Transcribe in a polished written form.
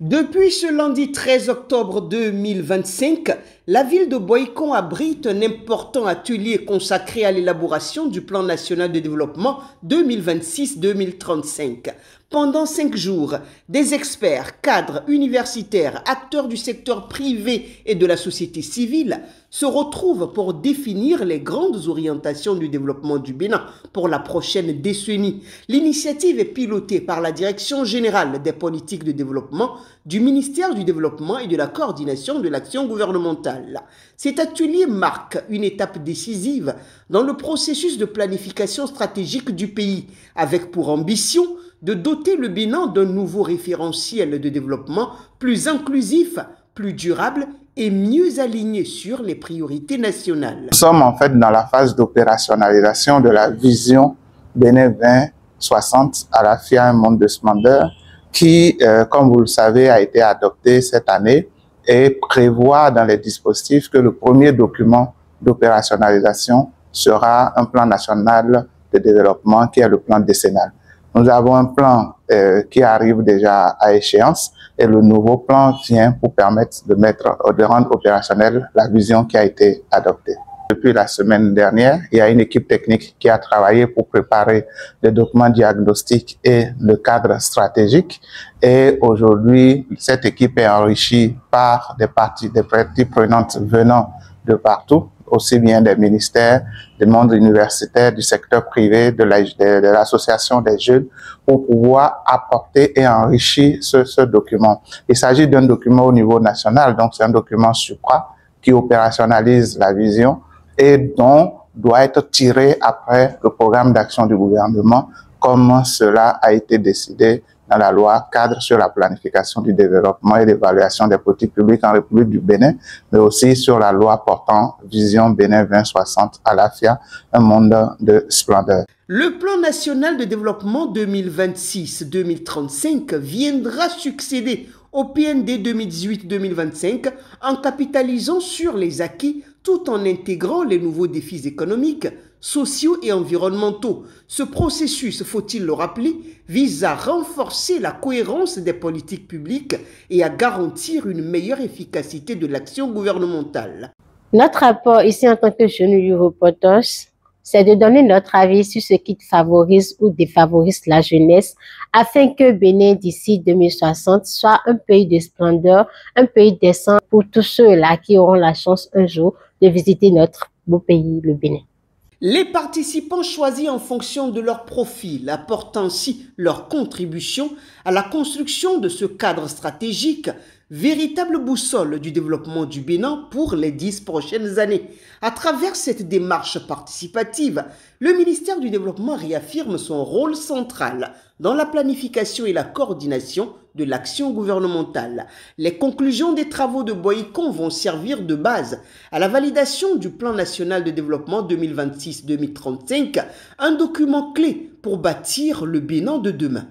Depuis ce lundi 13 octobre 2025, la ville de Boycon abrite un important atelier consacré à l'élaboration du plan national de développement 2026-2035. Pendant 5 jours, des experts, cadres, universitaires, acteurs du secteur privé et de la société civile se retrouvent pour définir les grandes orientations du développement du Bénin pour la prochaine décennie. L'initiative est pilotée par la Direction générale des politiques de développement du ministère du Développement et de la coordination de l'action gouvernementale. Cet atelier marque une étape décisive dans le processus de planification stratégique du pays, avec pour ambition de doter le Bénin d'un nouveau référentiel de développement plus inclusif, plus durable et mieux aligné sur les priorités nationales. Nous sommes en fait dans la phase d'opérationnalisation de la vision Bénin 2060 à la FIA, un monde de splendeur, qui, comme vous le savez, a été adopté cette année et prévoit dans les dispositifs que le premier document d'opérationnalisation sera un plan national de développement qui est le plan décennal. Nous avons un plan qui arrive déjà à échéance et le nouveau plan vient pour permettre de rendre opérationnelle la vision qui a été adoptée. Depuis la semaine dernière, il y a une équipe technique qui a travaillé pour préparer les documents diagnostiques et le cadre stratégique. Et aujourd'hui, cette équipe est enrichie par des parties prenantes venant de partout, aussi bien des ministères, du monde universitaire, du secteur privé, de l'association des jeunes, pour pouvoir apporter et enrichir ce document. Il s'agit d'un document au niveau national, donc c'est un document supra qui opérationnalise la vision et dont doit être tiré après le programme d'action du gouvernement, comme cela a été décidé dans la loi cadre sur la planification du développement et l'évaluation des politiques publiques en République du Bénin, mais aussi sur la loi portant Vision Bénin 2060 à la FIA, un monde de splendeur. Le plan national de développement 2026-2035 viendra succéder au PND 2018-2025 en capitalisant sur les acquis tout en intégrant les nouveaux défis économiques, sociaux et environnementaux. Ce processus, faut-il le rappeler, vise à renforcer la cohérence des politiques publiques et à garantir une meilleure efficacité de l'action gouvernementale. Notre rapport ici en tant que jeunes reporters, c'est de donner notre avis sur ce qui favorise ou défavorise la jeunesse afin que Bénin d'ici 2060 soit un pays de splendeur, un pays décent pour tous ceux-là qui auront la chance un jour de visiter notre beau pays, le Bénin. Les participants choisis en fonction de leur profil apportent ainsi leur contribution à la construction de ce cadre stratégique, véritable boussole du développement du Bénin pour les 10 prochaines années. À travers cette démarche participative, le ministère du Développement réaffirme son rôle central dans la planification et la coordination de l'action gouvernementale. Les conclusions des travaux de Boycon vont servir de base à la validation du plan national de développement 2026-2035, un document clé pour bâtir le Bénin de demain.